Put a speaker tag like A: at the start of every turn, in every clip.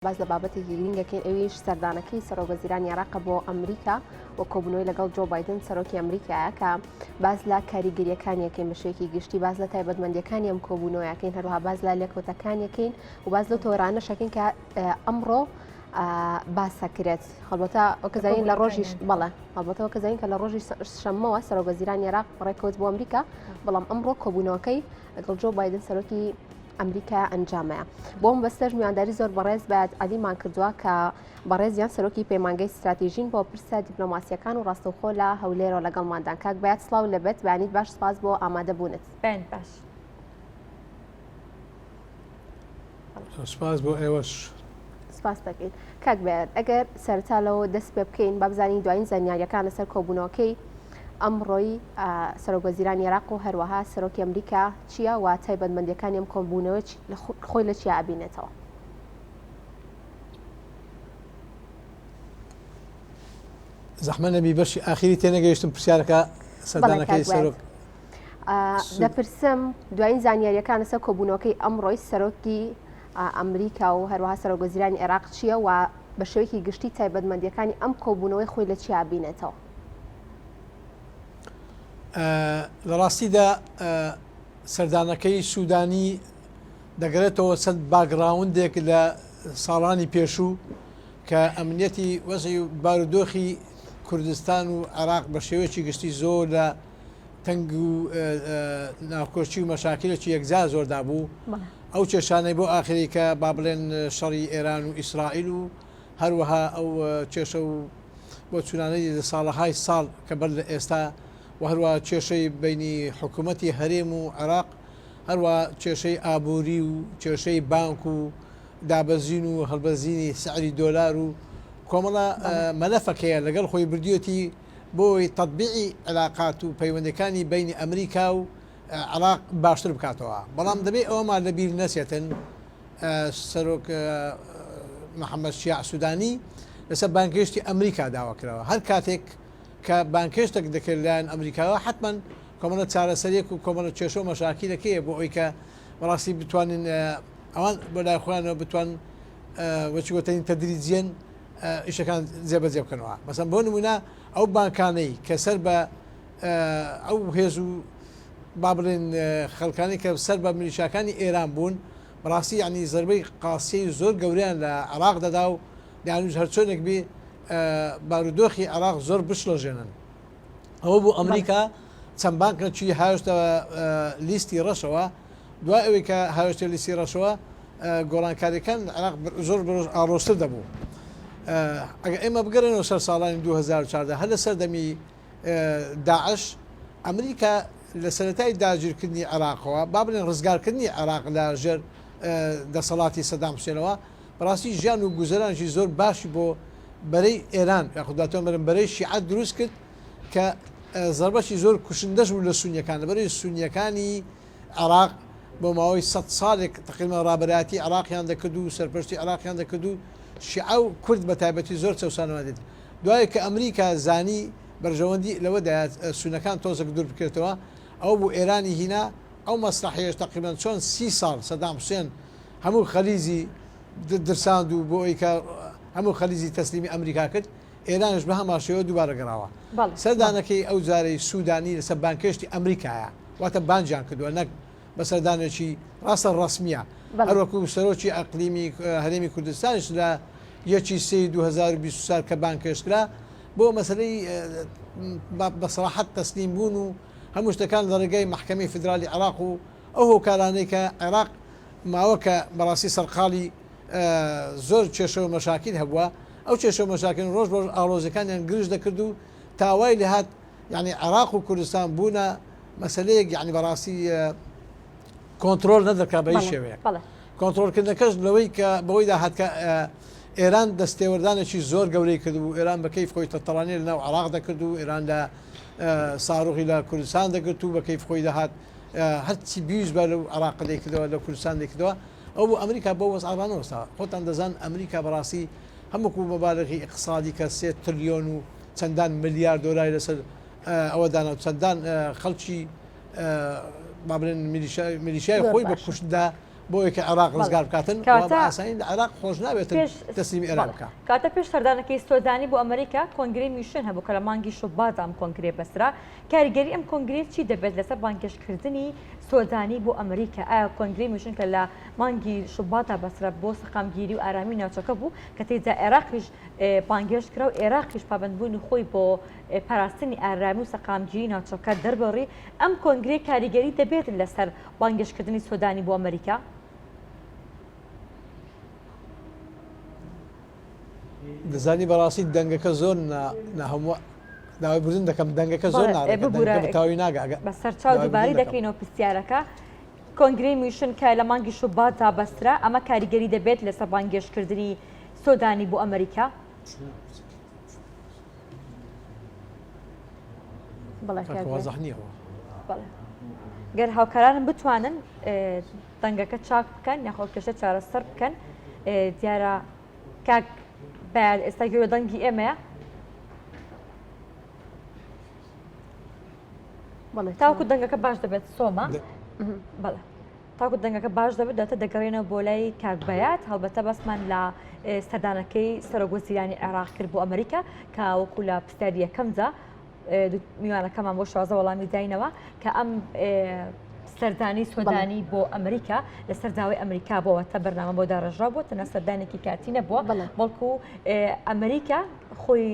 A: باز لە بابەتێکی گرینگەکەی ئەویش سەردانەکەی سەرۆکوەزیرانی عێراق بۆ ئەمریکا و کۆبوونەوەی لەگەڵ جۆ بایدن سەرۆکی ئەمریکایە کە باز لە کاریگەریەکانیەکەین بە شێوەیەکی گشتی باز لە تایبەتمەندیەکانی ئەم کۆبوونەوەیەکەین هەروەها باز لە لێکۆتەکانیەکەین و باز لە تۆرانەشەکەین کە ئەمڕۆ باسەکرێت هەڵبەتە وەکەزین لە ڕۆژی بەڵێ هەڵبەتەوە کەزین کە لە ڕۆژی شەمەوە سەرۆکوەزیرانی عێراق ڕێکەوت بۆ ئەمریکا بەڵام ئەمڕۆ کۆبوونەوەکەی لەگەڵ جۆ بایدن سەرۆکی ئەمریکا ئەنجامەیە بۆم بەستەش میوانداری زۆر بەڕێز بەیاد عەلیمان کردووە کە بەڕێزیان سەرۆکی پەیمانگەی استراتیژین بۆ پرسە دیپلۆماسیەکان و ڕاستەوخۆ لە هەولێرەوە لەگەڵماندان کاک بەیاد سڵاو لەبێت بەیانیت باش سپاس بۆ ئامادەبوونت.
B: باش
C: سپاس بۆ ئێوەش.
A: سپاس دەکەین کاک بەیاد ئەگەر سەرەتالەوە دەست پێ بکەین با بزانین دوایین زانیاریەکان لەسەر کۆبوونەوەکەی ئەمڕۆی سەرۆکوەزیرانی عێراق و هەروەها سەرۆکی ئەمریکا چییە و تایبەتمەندیەکانی ئەم کۆبوونەوە خۆی لە چیا ئەبینێتەوە؟
C: زەحمە نەبی بەشی ئاخری تێنەگەیشتم پرسیارەکە سەردانەکەی سەرۆک
A: دەپرسم دوایین زانیاریەکان لەسەر کۆبوونەوەکەی ئەمڕۆی سەرۆکی ئەمریکا و هەروەها سەرۆکوەزیرانی عێراق چییە و بە شێوەیەکی گشتی تایبەتمەندیەکانی ئەم کۆبوونەوەی خۆی لە چیا ئەبینێتەوە؟
C: لە ڕاستیدا سەردانەکەی سوودانی دەگرێتەوە چەند باگراوندێک لە ساڵانی پێشوو کە ئەمنیەتی وەزعی و بارودۆخی کوردستان و عێراق بە شێوەیەکی گشتی زۆر لە تەنگ و ناوکۆچی و مەشاکلێکی یەکجار زۆردا بوو ئەو کێشانەی بۆ ئاخری کە با بڵێن شەڕی ئێران و ئیسرائیل و هەروەها ئەو کێشە و بۆ چونانەی لە ساڵەهای ساڵ کە بەر لە ئێستا و هەروە کێشەی بینی حکوومەتی هەرێم و عێراق هەروە کێشەی ئابووری و کێشەی بانک و دابەزین و هەڵبەزینی سعری دۆلار و کۆمەڵە مەلەفەکەیە لەگەڵ خۆی بردیەتی بۆی تەطبیعی علاقات و پەیوەندەکانی بینی ئەمریکا و عێراق باشتر بکاتەوە بەڵام دەبێت ئەوەمان لەبیر نەچێتن سەرۆک محەممەد شیاع سوودانی لەسەر بانگهێشتی ئەمریکا داواکرەوە هەر کاتێک کە بانکێشتێک دەکرد لایەن ئەمریکاوە حتمما کۆمەڵە چارەسەرێک و کۆمەڵە کێشە و مەشاکیلەکەیە بۆ ئەوی کە بەڕاستی بتوانین ئەوان بۆ لای خۆیانەوە بتوان وەچی گوتەنی تەدریجیەن ئیشەکان جێبەجێ بکەنەوە مەسەن بۆ نمونە ئەو بانکانەی کە سەر بە ئەو هێز و با بڵێن خەڵکانی کە سەر بە ملیشاکانی ئێران بوون بەڕاستی یعنی زەربەی قاسیەی زۆر گەوریان لە عێراق دەدا و یانوش هەرچۆنێک بێ بارودۆخی عێراق زۆر بشڵەژێنن ئەوە بۆ ئەمریکا چەند بانکە چی هاوشتە لیستی ڕەشەوە دوای ئەوەی کە هاوشتە لیستی ڕەشەوە گۆڕانکاریەکان عێراق زۆر ئاڕۆستر دەبوو ئەگە ئێمە بگەڕێنەوە سەر ساڵانی 2014 هەر لە سەردەمی داعش ئەمریکا لە سەرەتای داگیرکردنی عێراقەوە با بڵێن ڕزگارکردنی عێراق لە ژێر دەسەڵاتی سەدام حوسێنەوە بەڕاستی ژیان و گوزەرانشی زۆر باشی بۆ بەرەی ئێران یاخوداتۆ مەرم بەرەی شیعەت دروست کرد کە زەربەشی زۆر کوشندەش بوو لە سونیەکان لەبەرەوەی سونیەکانی عێراق بۆ ماوەی 100 ساڵێک تقریبا ڕابەرایەتی عێراقیان دەکرد و سەرپەرشتی عێراقیان دەکرد و شیعە و کورد بە تایبەتی زۆر چەسانەوە دێت دوایە کە ئەمریکا زانی بەرژەوەندی لەوەدا سونەکان تۆزێک دوور بکرێتەوە ئەو بۆ ئێرانی هینا ئەو مەسلحەیەش تقریبا چۆن 30 ساڵ سەدام حوسێن هەموو خەلیزی درساند و بۆ ئەوی کە هەموو خەلیزی تەسلیمی ئەمریکا کرد ئێرانش بە هەماشەوە دووبارە گەڕاوە سەردانەکەی ئەو جارەی سوودانی لەسەر بانکێشتی ئەمریکایە واتە بانجیان کردووە نەک بە سەردانێکی ڕاستە ڕسمیە هەروەکو سەرۆکی ئەقلیمی هەرێمی کوردستانش لە 1/3/2024 کە بانکێشکرا بۆ مەسلەی بەسەراحەت تەسلیم بوون و هەموو شتەکان لە ڕێگەی محکەمەی فیدرالی عێراق و ئەو هۆکارانەی کە عێراق ماوەکە بەڕاستی سەرقاڵی زۆر کێشە و مەشاکیل هەبووە ئەو کێشە و مەشاکل ڕۆژ بۆ ئاڵۆزەکانیان گرژ دەکرد و تاوای لە هات یعنی عێراق و کوردستان بوونە مەسلەیەک یعنی بەڕاستی کۆنتترۆل نەدەکا بە هیچ شێوەیە کۆنتترۆلکردنەکەش لەوەی کە بەوەی داهات کە ئێران دەستێوەردانێکی زۆر گەورەی کرد و ئێران بەکەیف خۆی تەتەڕانی لە ناو عێراق دەکرد و ئێران لە ساڕۆخی لە کوردستان دەگرت و بەکەیف خۆی داهات هەرچی بیست بە لەو عێراق دەیکردەوە لە کوردستان دەکردەوە ئەو بۆ ئەمریکا بۆ وەزعابانەوەستا خۆتان دەزان ئەمریکا بەڕاستی هەموو مەبالغی اقتصادی کە 3 تریلیۆن و چەندان ملیارد دۆلاری لەسەر ئەوەدانا و چەندان خەڵکی با بڵێن میلیشای خۆی بە کوشتدا بۆیە کە عێراق ڕزگار بکاتن ئاسایی لە عێراق خۆش نابێتن تەسلیمی ئێران بکە.
B: کاتە پێش سەردانەکەی سۆدانی بۆ ئەمریکا کۆنگرەی میشن هەبوو کە لە مانگی شوبات ئەم کۆنگرێ بەسرا کاریگەری ئەم کۆنگرێت چی دەبێت لەسەر بانگەشتکردنی سۆدانی بۆ ئەمریکا ئایا کۆنگرەی میشن کە لە مانگی شوباتە بەسرە بۆ سەقامگیری و ئارامی ناوچەکە بوو کە تێجا عێراقیش بانگەشت کرا و عێراقیش پابەندبوونی خۆی بۆ پاراستنی ئارامی و سەقامگیری ناوچەکە دەربڕی ئەم کۆنگرێ کاریگەری دەبێت لەسەر بانگەشتکردنی سۆدانی بۆ ئەمریکا.
C: دەزانی بەڕاستی دەنگەکە زۆر هەموو داوای بردن دەکەم دەنگەکە زۆر ناڕێتاوی ناگاگە
B: بە سەرچاو دووباری دەکەینەوە پرسیارەکە کۆنگرەی میشن کە لە مانگی شوباتا بەسترا ئەمە کاریگەری دەبێت لەسەر بانگێشتکردنی سۆدانی بۆ ئەمریکا. گەر هاوکارانم بتوانن دەنگەکە چاک بکەن یاخۆ کێشە چارەسەر بکەن دیارە کاک بەیان ئێستا گوێ دەنگی ئێمەیە تاوکو دەنگەکە باش دەبێت سۆمە بەڵێ تاکو دەنگەکە باش دەبێت دەتە دەگەڕێنەوە بۆ لای کاکبەیات هەڵبەتە بەسمان لە سەردانەکەی سەرۆکوەزیرانی عێراق کرد بۆ ئەمریکا کە وەکو لە پرسیاری یەکەمدا میوانەکەمان بۆ شازە وەڵامی داینەوە کە ئەم سەردانی سۆدانی بۆ ئەمریکا لە سەرداوای ئەمریکا بۆەوە بەرنامە بۆ داڕژرا بووە تەنە سەردانێکی کاتی نەبووە بەڵکو ئەمریکا خۆی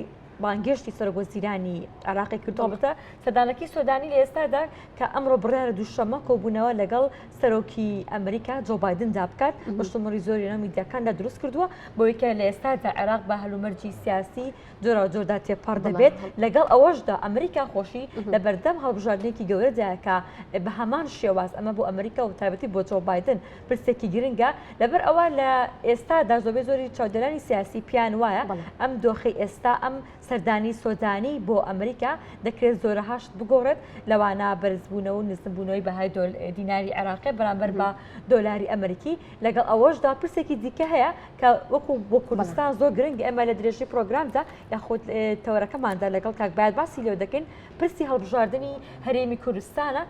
B: بانگێشتی سەرۆکوەزیرانی عێراقی کردووەتە سەردانەکەی سۆدانی لە ئێستادا کە ئەمڕۆ بڕیارە دووشەمە کۆبوونەوە لەگەڵ سەرۆکی ئەمریکا جۆ بایدندا بکات بە شتۆمەری زۆری نە میدیاکاندا دروست کردووە بۆی کە لە ئێستادا عێراق بە هەلومەرجی سیاسی جۆرا جۆردا تێپەڕ دەبێت لەگەڵ ئەوەشدا ئەمریکا خۆشی لە بەردەم هەڵبژاردنێکی گەورەدایە کە بە هەمان شێواز ئەمە بۆ ئەمریکا و تایبەتی بۆ جۆ بایدن پرسێکی گرنگە لەبەر ئەوە لە ئێستادا زۆبێ زۆری چاودێرانی سیاسی پیان وایە ئەم دۆخی ئێستا ئەم سەردانی سۆدانی بۆ ئەمریکا دەکرێت زۆرە هەشت بگۆڕێت لەوانە بەرزبوونەوە و نزمبوونەوەی بەهای دیناری عێراقی بەرامبەر بە دۆلاری ئەمریکی لەگەڵ ئەوەشدا پرسێکی دیکە هەیە کە وەکو بۆ کوردستان زۆر گرنگ ئێمە لە درێژی پرۆگرامدا یاخود تەوەرەکەماندا لەگەڵ کاکبایات باسی لێو دەکەین پرسی هەڵبژاردننی هەرێمی کوردستانە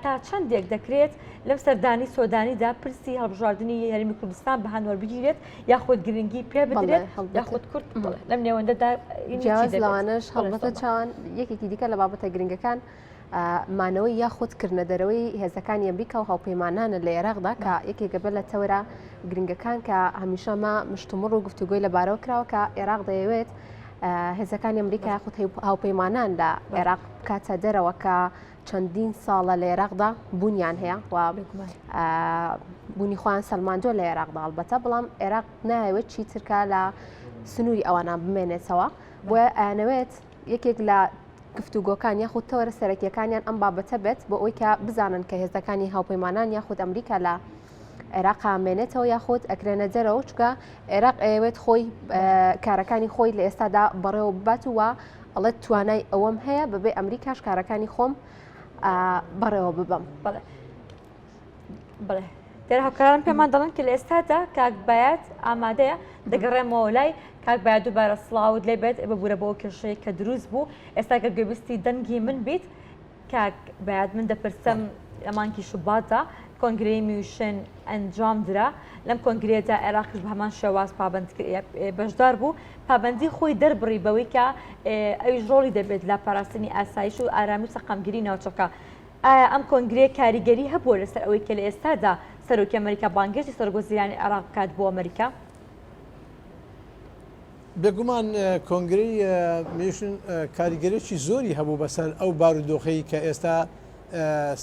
B: تا چەندێک دەکرێت لەم سەردانی سۆدانیدا پرسی هەڵبژاردننی هەرێمی کوردستان بە هەنوەربگیرێت یاخود گرنگی پێ بدرێت یاخود کورد لەم نێوەندەدا
A: جیاواز لەوانش هەڵبەتە چاوان یەکێکی دیکە لە بابەتە گرنگەکان مانەوەی یاخودکردنە دەرەوەی هێزەکانی ئەمریکا و هاوپەیمانانە لە عێراقدا کە یەکێکە بێت لە تەوەرە گرنگەکان کە هەمیشەمە مشتومڕ و گفتوگۆی لەبارەوە کراوە کە عێراق دەیەوێت هێزەکانی ئەمریکا یاخود هاوپەیمانان لە عێراق بکاتە دەرەوە کە چەندین ساڵە لە عێراقدا بوونیان هەیە و بوونی خۆیان سەلماندۆ لە عێراقدا هەڵبەتە بەڵام عێراق نایەوێت چی ترکە لە سنووری ئەوانە بمێنێتەوە بۆ ئەیانەوێت یەکێک لە گفتوگۆکان یاخود تەوەرە سەرەکیەکانیان ئەم بابەتە بێت بۆ ئەوی کە بزانن کە هێزەکانی هاوپەیمانان یاخود ئەمریکا لە عێراق مێنێتەوە یاخود ئەکرێنە دەرەوە چکە عێراق ئەوێت خۆی کارەکانی خۆی لە ئێستادا بەڕێوە ببات وە ئەڵێت توانای ئەوەم هەیە بەبێ ئەمریکاش کارەکانی خۆم بەڕێوە ببەم.
B: بڵێ دەر هاوکاران پێمان دەڵێن کە لە ئێستادا کاکبایات ئامادەیە دەگەڕێمەوە لای کاکبایات دووبارە سڵاوت لێ بێت ببوورە بۆ کێشەیە کە دروست بوو ئێستا گە گوێبستی دەنگی من بیت کاکبایات من دەپرسم ئەمانکی شوباتە کۆنگرەی میوشن ئەنجام درا لەم کۆنگرێدا عێراقیش بە هەمان شێواز بەشدار بوو پابەندی خۆی دەربڕی بەوەی کە ئەویش ڕۆڵی دەبێت لە پاراستنی ئاسایش و ئارامی و سەقامگیری ناوچەکە. ئایا ئەم کۆنگرێ کاریگەری هەبووە لەسەر ئەوەی کە لە ئێستادا سەرۆکی ئەمریکا بانگێشتی سەرۆکوەزیرانی عێراق بکات بۆ ئەمریکا؟
C: بێگومان کۆنگرەی میشن کاریگەرێکی زۆری هەبوو بەسەر ئەو بارودۆخەی کە ئێستا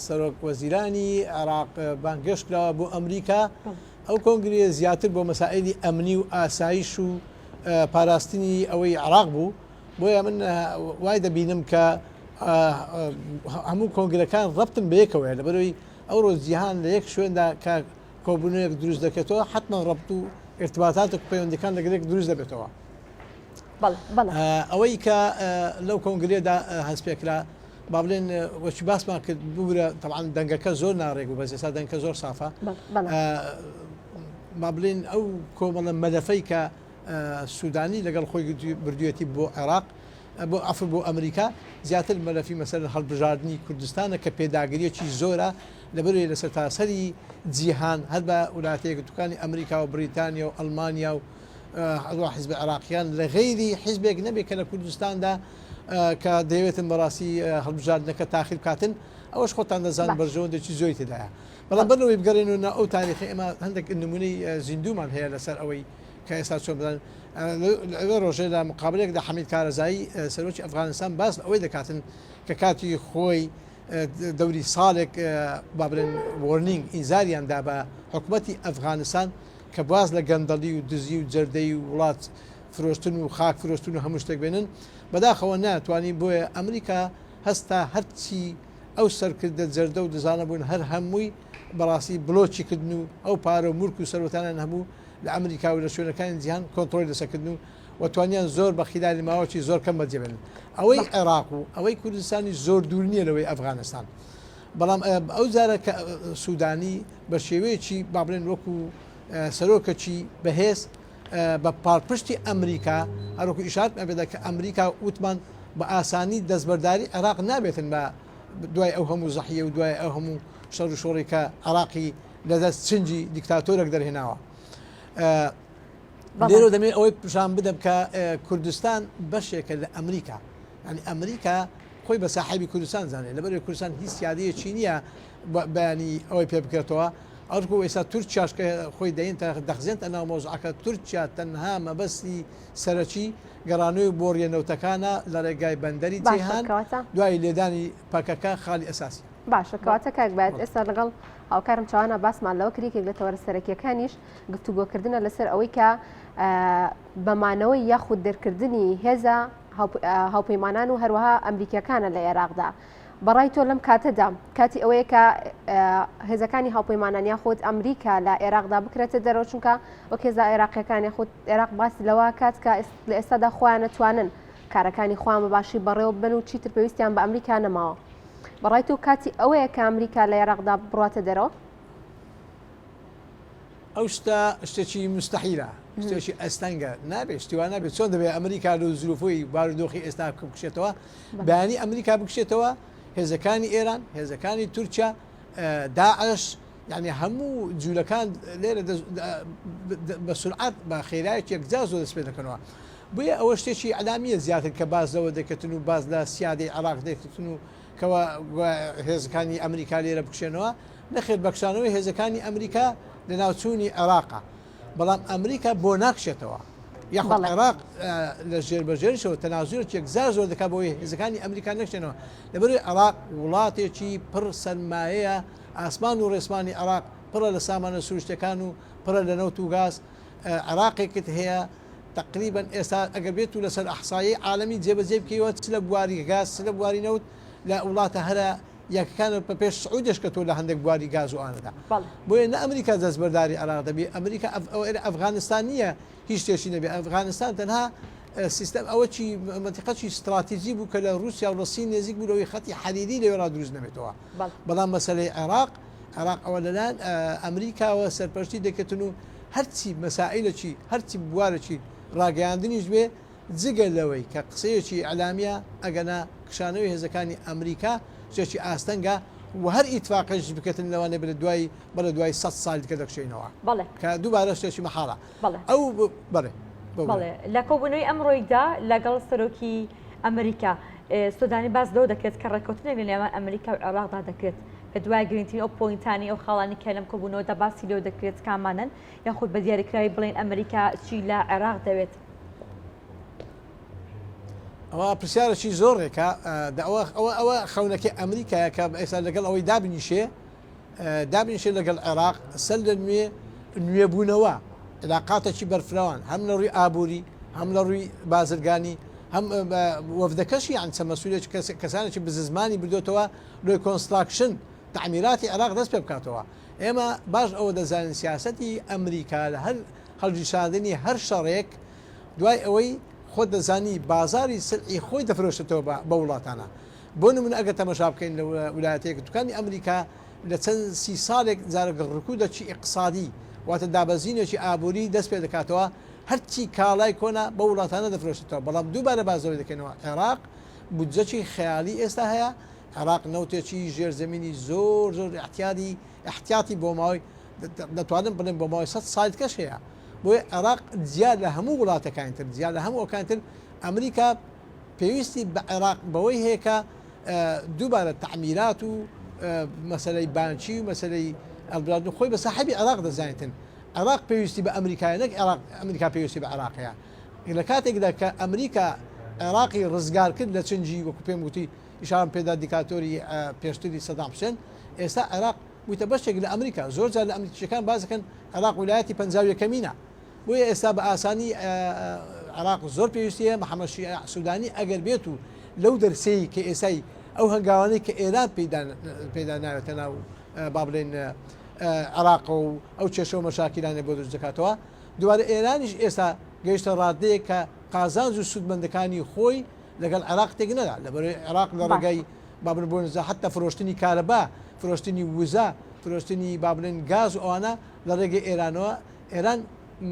C: سەرۆکوەزیرانی عێراق بانگەشتکراوە بۆ ئەمریکا ئەو کۆنگرێ زیاتر بۆ مەسائلی ئەمنی و ئاسایش و پاراستنی ئەوەی عێراق بوو بۆیە من وای دەبینم کە هەموو کۆنگرەکان ڕەبتن بە یەکەوە لەبەرەوەی ئەوڕۆ جیهان لە یەک شوێندا کە کۆبوونەیەک دروست دەکێتەوە حتمما ڕەبت و ارتباطات و پەیوەندیەکان لەگەلێک دروست دەبێتەوە. ئەوەی کە لەو کۆنگرێدا هەستپێکرا با بڵێن وەچی باسمان کرد بورە تەعاان دەنگەکە زۆر ناڕێک و بەس ئێستا دەنگەکە زۆر سافە با بڵێن ئەو کۆمەڵە مەلەفەی کە سوودانی لەگەڵ خۆی بردوێتی بۆ عێراق بۆ ئەفر بۆ ئەمریکا زیاتر مەلەفی مەسەر هەڵبژاردننی کوردستانە کە پێداگریەکی زۆرە لەبەرێ لە سەرتاسەری جیهان هەر بە وڵاتەیە دوکانی ئەمریکا و بریتانیا و ئەلمانیا و حیزب عراقیان لە غەیری حیزبێک نەبێت کە لە کوردستاندا کە دەیەوێتن بەڕاستی هەڵبژاردنەکە تاخیر کاتن ئەوەش خۆتان دەزان بەرژەوەندێکی زۆری تدایە بەڵام بەرەوەی بگەڕێنەوە ئەو تاریخی ئێمە هەندێک نمونەی زیندومان هەیە لەسەر ئەوەی کە ئێستا چۆن بدەن ئەوێ ڕۆژێ لە مقابلێکدا حەمید کارەزایی سەرۆکی ئەفغانستان باس ئەوەی دەکاتن کە کاتی خۆی دەوری ساڵێک با بڵێن وەرنینگ ئینزاریاندا بە حکوومەتی ئەفغانستان کە باز لە گەندەڵی و دزی و جەردەی و وڵات فرۆشتن و خاک فرۆشتن و هەموو شتێک بێنن بەداخەوە ناتوانانی بۆیە ئەمریکا هەستا هەرچی ئەو سەرکردە جەردە و دزانە بوون هەر هەمووی بەڕاستی بلۆچی کردن و ئەو پارە و مورک و سەرۆتانیان هەموو لە ئەمریکا و لە شوێنەکانی جیهان کۆنتترۆلی لەسەکردن و وتوانیان زۆر بە خیلالی ماوەی زۆر کەم بەجێبێنن ئەوەی عێراق و ئەوەی کوردستانی زۆر دوور نییە لەوەی ئەفغانستان بەڵام ئەو جارە کە سوودانی بە شێوەیەکی با بڵێن وەکو سەرۆکەکی بەهێز بە پاڵپشتی ئەمریکا هەروکو ئیشارت ئەبێدا کە ئەمریکا وتمان بە ئاسانی دەستبەرداری عێراق نابێتن بە دوای ئەو هەموو زەحیە و دوای ئەو هەموو شەڕ و شۆڕی کە عێراقی لەدەست چنجی دیکتاتۆرێک دەرهێناوە لێرە دەمێت ئەوەی پیشان بدەم کە کوردستان بەشێکە لە ئەمریکا ینی ئەمریکا خۆی بە ساحیبی کوردستان زانێت لەبەر کوردستان هیچ سیادەیەکی نییە بەیانی ئەوەی پێ بکرێتەوە ئەوکو ئێستا تورکیاشکە خۆی دەین تا دەخزێنتە ناو مۆزعەکە تورکیا تەنها مەبەستی سەرەکی گەڕانەوەی بۆڕیەنەوتەکانە لە ڕێگای بەندەری جیهان دوای لێدانی پاکەکە خاڵی ئەساسی
A: باشە کەواتە کاک باید ئێستا لەگەڵ هاوکارم چاوانە باسمان لەوە کریکێک لە تەوەرە سەرەکیەکانیش گفتوگۆکردنە لەسەر ئەوەی کە بەمانەوەی یاخود دەرکردنی هێزە هاوپەیمانان و هەروەها ئەمریکیەکانە لە عێراقدا بەڕای تۆ لەم کاتەدا کاتی ئەوەیە کە هێزەکانی هاوپەیمانان یاخود ئەمریکا لە عێراقدا بکرێتە دەرەوە چونکە ئەو هێزە عێراقیەکان یاخود عێراق باسی لەوە کات کە لە ئێستادا خۆیان نەتوانن کارەکانی خۆیان بەباشی بەڕێوە بن و چیتر پێویستیان بە ئەمریکا نەماوە بەڕای تۆ کاتی ئەوەیە کە ئەمریکا لە عێراقدا بڕاتە دەرەوە
C: ئەو شتێکی مستحیلە شتێکی ئەستەنگە نابێت شتیوان نابێت چۆن دەبێت ئەمریکا لە زلوفۆی بارودۆخی ئێستا بکشێتەوە بەیانی ئەمریکا بکشێتەوە هێزەکانی ئێران هێزەکانی تورکیا داعش یعنی هەموو جوولەکان لێرە بە سرعات بە خێرایەک یەکجا زۆر دەست پێ دەکەنەوە بۆیە ئەوە شتێکی عەلامیە زیاتر کە باز لەوە دەکەتن و باز لە سیادەی عێراق دەکەتن و کەوە هێزەکانی ئەمریکا لێرە بکشێنەوە نەخێت بەکشانەوەی هێزەکانی ئەمریکا لە ناوچوونی عێراقا بەڵام ئەمریکا بۆ ناکشێتەوە یاخود عێراق لە ژێربەژێرشەوە تەنازورێک یەکجار زۆر دەکات بۆی هێزەکانی ئەمریکا نەکشێنەوە لەبەروی عێراق وڵاتێکی پڕ سەرمایەیە ئاسمان و ڕێسمانی عێراق پڕە لە سامانە سروشتەکان و پڕە لە نەوت و گاز عێراقێکت هەیە تقریبا ئێستا ئەگەر بێت و لەسەر ئەحسایی عالەمی جێبەجێ بکەیەوە چ لە بواری گاز چ لە بواری نەوت لە وڵاتە هەرە یەکەکان بە پێش سعودێشکەوە لە هەندێک بواری گاز و ئاەدا بۆیە نە ئەمریکا دەستبەرداری عێراق دەبێت ئەمریکا ئەفغانستان نییە هیچ شتێکی نەبێت ئەفغانستان تەنها سیستم ئەوەی منتیقەی استراتیژی بوو کە لە رووسیا و ڕۆسی نێزیک بوو لەوەی خەتی حەریری لەوێرا دروست نەبێتەوە بەڵام مەسەلەی عێراق ئەوە لەلایەن ئەمریکاوە سەرپەرشتی دەکەتن و هەرچی مەسائلێکی هەرچی بوارێکی ڕاگەیاندنیش بێ جگە لەوەی کە قسەیەکی ئەلامیە ئەگەنا کشانەوەی هێزەکانی ئەمریکا شتێکی ئاستەنگە و هەر ئیتفاقش بکەن لەوانێ بە دوای 100 ساڵ کە دەکشێنەوە کە دووبارە شتێکی مەحاڵە ئەو بڵێ
B: لە کۆبوونەوەی ئەمڕۆیدا لەگەڵ سەرۆکی ئەمریکا سودانی باز لەوە دەکرێت کە ڕێککەوتنێک لە نێوان ئەمریکا و عێراقدا دەکرێت کە دوای گرنگترین ئەو پۆینتانی ئەو خاڵانی کە لەم کۆبوونەوەدا باسی لەوە دەکرێت کامانن یاخود بە دیاریکراوی بڵێن ئەمریکا چی لە عێراق دەوێت
C: ئەوە پرسیارەی زۆرێکە ئەوە خەونەکەی ئەمریکایە کە ئێستا لەگەڵ ئەوەی دابنیشێ لەگەڵ عێراق سەر لە نوێبوونەوە علاقاتێکی بەرفراوان هەم لە ڕووی ئابووری هەم لە ڕووی بازرگانی هەم وەفدەکەشی یان چە مەسئولێکی کەسانێکی بزمانی بردوێتەوە لۆی کۆنستراکشن تعمیراتی عێراق دەست پێ بکاتەوە ئێمە باش ئەوە دەزانین سیاسەتی ئەمریکا لە هەر هەڵگیرشاندنی هەر شەڕێک دوای ئەوەی خۆ دەزانی بازاری سلعی خۆی دەفرۆشتەوە بە وڵاتانە بۆ نمونە ئەگە تەماشا بکەین لە ویلایەتەیەک دوکانی ئەمریکا لە چەند 30 ساڵێک جارە ڕکوودێکی ئیقتصادی واتە دابەزینێکی ئابووری دەست پێ دەکاتەوە هەرچی کاڵای کۆنا بە وڵاتانە دەفرۆشتەوە بەڵام دووبارە بازەوەی دەکەنەوە عێراق بودجەی خەیالی ئێستا هەیە عێراق نەوتێکی ژێرزەمینی زۆر احتیاتی بۆ ماوەی دەتوانن بڵێن بۆ ماوەی 100 ساڵ کەش هەیە بۆیە عێراق زیاد لە هەموو وڵاتەکانتر زیاد لە هەموو ئەوکانتر ئەمریکا پێویستی بە عێراق بەوەی هەیە کە دووبارە تعمیرات و مەسلەی بانکی و مەسلەی ئەلبراد خۆی بە ساحەبی عێراق دەزانێتن عێراق پێویستی بە ئەمریکای نەک ئەمریکا پێویستی بە عێراقەیە لە کاتێکدا کە ئەمریکا عێراقی ڕزگار کرد لە چنجی وەکو پێم وتی ئیشارم پێدا دیکاتۆری پێشتری سەدام حوسێن ئێستا عێراق بوویتە بەشێک لە ئەمریکا زۆر جار لە ئەمریکیەکان بازەکەن عێراق ویلایەتی 51 بۆیە ئێستا بە ئاسانی عێراق زۆر پێویستیە محەممەد شیع سوودانی ئەگەر بێت و لەو دەرسەی کە ئێسای ئەو هەنگاوانەی کە ئێران پێدا ناوێتە ناو با بڵێن عێراق و ئەو کێشە و مەشاکیلانێ بۆ دروست دەکاتەوە دووارە ئێرانیش ئێستا گەیشتە ڕادەیە کە قازانج و سوودمەندەکانی خۆی لەگەڵ عێراق تێک نەدا لەبەرەوەی عێراق لە ڕێگای بابن بۆ نزا حتا فرۆشتنی کارەبا فرۆشتنی وزە فرۆشتنی با بڵێن گاز و ئەوانە لە ڕێگەی ئێرانەوە ئێران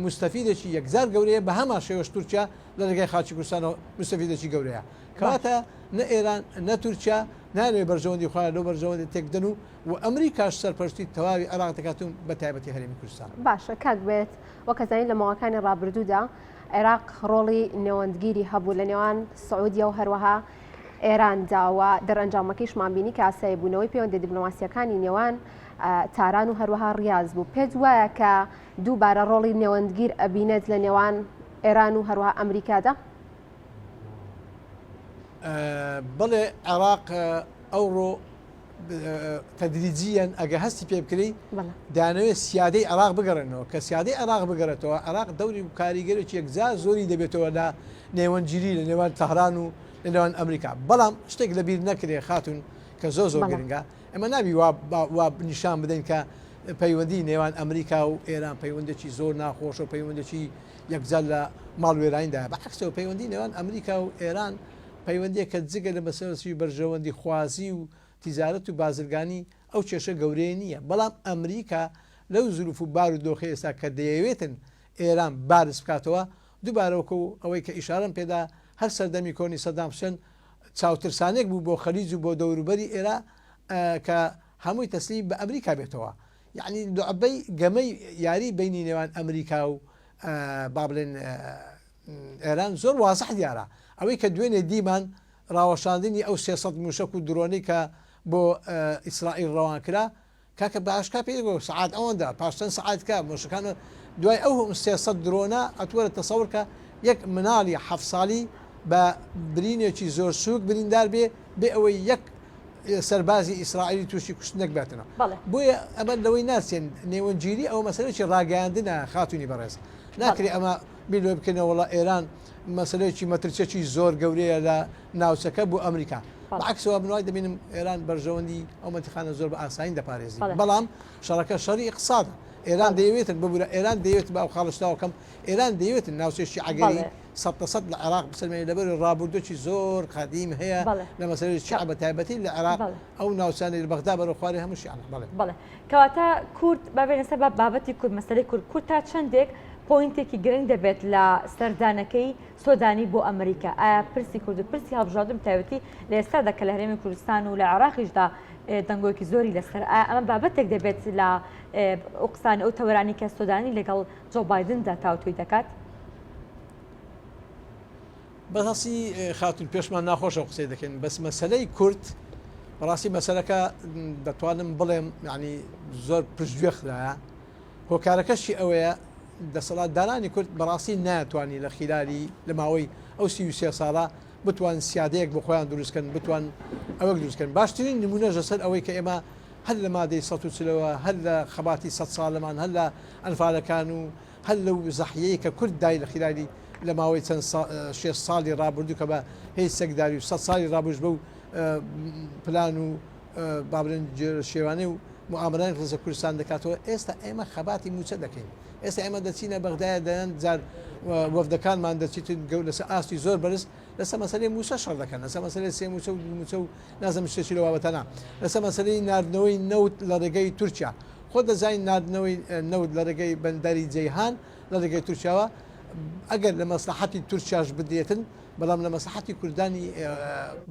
C: مستەفیدێکی یەکزار گەورەیە بە هەمان شێوەش تورکیا لە ڕێگای خاچی کوردستانەوە مستەفیدێکی گەورەیە کەواتە نە ئێران نە تورکیا نانوێ بەرژەوەندی خوا لەو بەرژەوەندی تێکدەن و ئەمریکاش سەرپەرشتی تەواوی عێراق دەکاتون بە تایبەتی هەرێمی کوردستان
A: باشە کاک بێت وەکەزانین لە ماوەکانی ڕابردوودا عێراق ڕۆڵی نێوەندگیری هەبوو لە نێوان سعودیا و هەروەها ئێرانداوە دەرئەنجامەکەیشمان بینی کە ئاسایی بوونەوەی پەیوەندی دیبلۆماسیەکانی نێوان تاران و هەروەها ڕاز بوو پێت وایە کە دووبارە ڕۆڵی نێوەندگیر ئەبینێت لە نێوان ئێران و هەروەها ئەمریکادا
C: بڵێ عێراق ئەوڕۆ تەدریجیان ئەگە هەستی پێ بکری دانەوێت سیادەی عێراق بگەڕێنەوە کە سیادەی عێراق بگەڕێتەوە عێراق دەوری کاریگەرێکی یەکجار زۆری دەبێتەوە لە نێوەنگیری لە نێوان تەهران و لە نێوان ئەمریکا بەڵام شتێک لەبیر نەکرێ خاتون کە زۆر گرنگە ئەمە نابی وا نیشان بدەین کە پەیوەندی نێوان ئەمریکا و ئێران پەیوەندێکی زۆر ناخۆش و پەیوەندێکی یەکجار لە ماڵوێرانیدا بەعکسەوە پەیوەندی نێوان ئەمریکا و ئێران پەیوەندیە کە جگە لە مەسەرەی بەرژەوەندی خوازی و تیزارەت و بازرگانی ئەو کێشە گەورەیە نییە بەڵام ئەمریکا لەو زروف و بار و دۆخی ئێستا کە دەیەوێتن ئێران بارز بکاتەوە دووبارەوەکە و ئەوەی کە ئیشارەم پێدا هەر سەردەمی کۆنی سەدام حوسێن چاوترسانێک بوو بۆ خەلیج و بۆ دەوروبەری ئێرا کە هەمووی تەسلیم بە ئەمریکا بێتەوە یعنی دوعبەی گەمەی یاری بینی نێوان ئەمریکا و با بڵێن ئێران زۆر وازح دیارە ئەوەی کە دوێنێ دیمان ڕاوەشاندنی ئەو 300 موشک و درۆنی کە بۆ ئیسرائیل ڕەوان کرا کاکە باشکا پێ سعات ئەوەندا پاشتن سعاتکە مشکان دوای ئەو 300 درۆنە ئەتوەرە تەسەور کە یەک مناڵی 7 ساڵی بە برینێکی زۆر سووک بریندار بێ ئەوەی یەک سەربازی ئیسرائیلی تووشی کوشتنێک بێتنەوە بۆیە ئەمە لەوەی ناسێن نێوەنگیری ئەو مەسەرێکی ڕاگەاندنە خاتونی بەڕێز ناکرێ ئەمە بیلۆ بکەنەوەڵە ئێران مەسلەیەکی مەترچێکی زۆر گەورەیە لە ناوچەکە بۆ ئەمریکا بەعکسەوە بنوای دەبینم ئێران بەرژەوەندی ئەو مەتیخانە زۆر بە ئاساین دەپارێزی بەڵام شەڕەکە شەڕی اقتصاد ئێران دەیەوێتن ببوورە ئێران دەیەوێت بە ئەو خاڵشتاوەکەم ئێران دەیەوێتن ناوچێکی عەگەری 100% لە عێراق بسەلمێنی لەبەر ڕابردووکی زۆر قەدیم هەیە لە مەسەلەی شیع بە تایبەتی لە عێراق ئەو ناوچانەی لە بەغدا بەرەو خوارێ هەموو شیعە
B: بەڵێ کەواتە کورد بابێنە سەر بابەتی کورد مەسەلەی کورد تا چەندێک پۆینتێکی گرنگ دەبێت لە سەردانەکەی سۆدانی بۆ ئەمریکا ئایا پرسی کورد و پرسی هەڵبژاردن تایبەتی لە ئێستادا کە لە هەرێمی کوردستان و لە عێراقیشدا دەنگۆکی زۆری لەسەر ئەمە بابەتێک دەبێت لە ئۆقسان ئەو تەوەرانی کە سۆدانی لەگەڵ جۆ بایدندا تاوتوی دەکات
C: بەڕاستی خاتون پێشمان ناخۆشە قسەی دەکەن بەس مەسەلەی کورد بەڕاستی مەسەلەکە دەتوانم بڵێم ینی زۆر پشتگوێ خدایە هۆکارەکەشی ئەوەیە دەسەڵاتدارانی کورد بەڕاستی ناتوانانی لە خیلالی لە ماوەی ئەو 33 ساڵە بتوان سیادەیەک بۆ خۆیان دروستکەن بتوان ئەوە دروستکەن باشترین نمونەش لەسەر ئەوەی کە ئێمە هەر لە مادەی 140ەوە هەر لە خەباتی 100 ساڵەمان هەر لە ئەنفالەکان و هەر لەو زەحیەیە کە کورد دای لە خیلالی لە ماوەی چەند 6 ساڵی ڕابردوو کە بە هیچ سەگداری و 100 ساڵی ڕابژ بە و پلان و بابلن شێوانەی و معاملەی ڕزە کوردستان دەکاتەوە ئێستا ئێمە خەباتی موچە دەکەین ئێستا ئێمە دەچینە بەغدایە دەیان جار وەفدەکانمان دەچیتن لەسەر ئاستی زۆر بەرز لەسەر مەسەلەی موچە شەڕ دەکەن لەسەر مەسەلەی سێ موچە و موچە و نازەم شتێکی لە بابەتەنا لەسەر مەسەلەی ناردنەوەی نەوت لە ڕێگەی تورکیا خۆ دەزانین ناردنەوەی نەوت لە ڕێگەی بەندەری جەیهان لە ڕێگەی تورکیاوە ئەگەر لە مەسلحەتی تورکیاش بدرێتن بەڵام لە مەسلحەتی کوردانی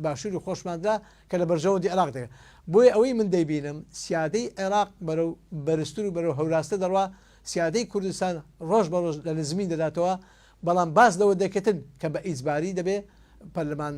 C: باشووری خۆشماندا کە لە بەرژەوەندی عێراق دەکەن بۆیە ئەوەی من دەیبینم سیادەی عێراق بەرەو بەرزتر و بەرەو هەوراستە دەڕوا سیادەی کوردستان ڕۆژ بە ڕۆژ لە نزمین دەداتەوە بەڵام باز لەوە دەکەتن کە بە ئیجباری دەبێ پەرلەمان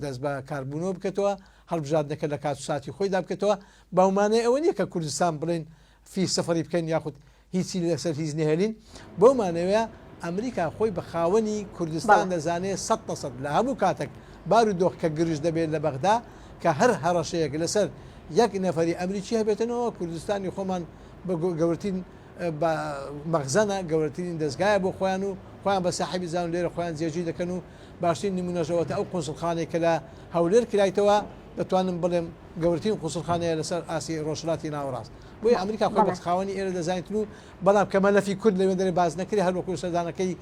C: دەست بە کاربوونەوە بکەتەوە هەڵبژاردنەکە لە کات و ساتی خۆیدا بکەتەوە باومانەیە ئەوە نییە کە کوردستان بڵێن فی سەفەری بکەین یاخود هیچی لەسەر هیچ نهێنین بەومانەوەیە ئەمریکا خۆی بە خاوەنی کوردستان دەزانێت 100% لە هەموو کاتێک بار و دۆخ کە گرژ دەبێت لە بەغدا کە هەر هەڕەشەیەک لەسەر یەک نەفەری ئەمریکی هەبێتنەوە کوردستانی خۆمان بە گەورترین مەغزەنە گەورەترین دەستگایە بۆ خۆیان و خۆیان بە ساحبی زان لێرە خۆیان جێژی دەکەن و باشترین نمونەژەوەتە ئەو قونسڵخانەیە کە لە هەولێر کرایتەوە دەتوانم بڵێم گەورەترین قونسڵخانەیە لەسەر ئاسی ڕۆژهەڵاتی ناوەڕاست بۆی ئەمریکا خۆی بە خاوەنی ئێرە دەزانێتن و بەڵام کە مەلەفی کورد لەوێ دەرێ باز نەکرێ هەروەکو سەردانەکەی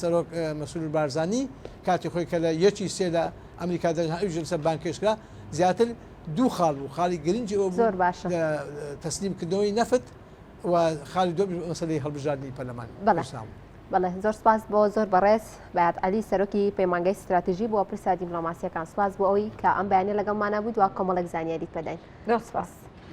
C: سەرۆک مەسئول بارزانی کاتی خۆی کە لە یەکی سێ لە ئەمریکا دەژ لەسەر بانکێشکرا زیاتر دوو خاڵ بوو خاڵی گرنگی ئەوە
A: زۆر باشە
C: تەسلیمکردنەوەی نەفت و خاڵی دۆ مەسەلەی هەڵبژاردننی پەرلەمان
A: بەڵێ زۆر سپاس بۆ زۆر بەڕێز بەیاد عەلی سەرۆکی پەیمانگای استراتیژی بۆ پرسیاری دیپلۆماسیەکان سپاس بۆ ئەوەی کە ئەم بەیانیە لەگەڵمانە بوو دوا کۆمەڵێک زانیاریت پێداین.
B: سپاس.